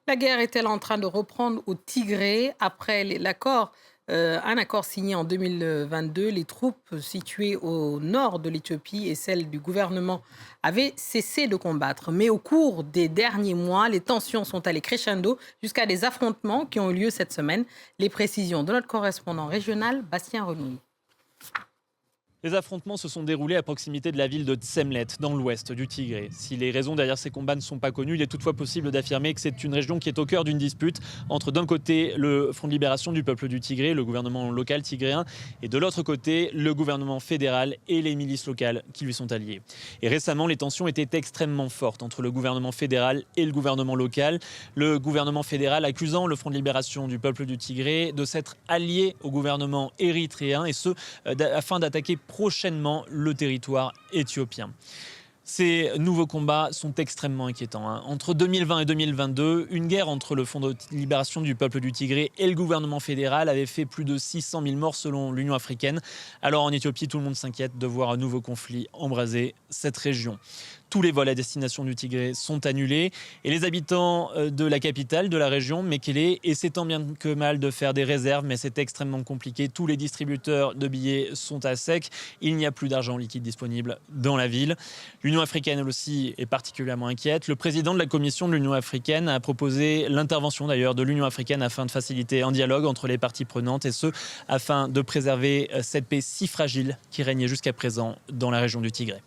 La guerre est-elle en train de reprendre au Tigré après un accord signé en 2022? Les troupes situées au nord de l'Éthiopie et celles du gouvernement avaient cessé de combattre. Mais au cours des derniers mois, les tensions sont allées crescendo jusqu'à des affrontements qui ont eu lieu cette semaine. Les précisions de notre correspondant régional, Bastien Renouille. Les affrontements se sont déroulés à proximité de la ville de Tsemlet, dans l'ouest du Tigré. Si les raisons derrière ces combats ne sont pas connues, il est toutefois possible d'affirmer que c'est une région qui est au cœur d'une dispute entre d'un côté le Front de libération du peuple du Tigré, le gouvernement local tigréen, et de l'autre côté le gouvernement fédéral et les milices locales qui lui sont alliées. Et récemment, les tensions étaient extrêmement fortes entre le gouvernement fédéral et le gouvernement local. Le gouvernement fédéral accusant le Front de libération du peuple du Tigré de s'être allié au gouvernement érythréen, et ce, afin d'attaquer prochainement le territoire éthiopien. Ces nouveaux combats sont extrêmement inquiétants. Entre 2020 et 2022, une guerre entre le Front de libération du peuple du Tigré et le gouvernement fédéral avait fait plus de 600 000 morts selon l'Union africaine. Alors en Éthiopie, tout le monde s'inquiète de voir un nouveau conflit embraser cette région. Tous les vols à destination du Tigré sont annulés et les habitants de la capitale de la région, Mekele, essaient tant bien que mal de faire des réserves, mais c'est extrêmement compliqué. Tous les distributeurs de billets sont à sec. Il n'y a plus d'argent liquide disponible dans la ville. L'Union africaine, elle aussi, est particulièrement inquiète. Le président de la Commission de l'Union africaine a proposé l'intervention d'ailleurs de l'Union africaine afin de faciliter un dialogue entre les parties prenantes, et ce, afin de préserver cette paix si fragile qui régnait jusqu'à présent dans la région du Tigré.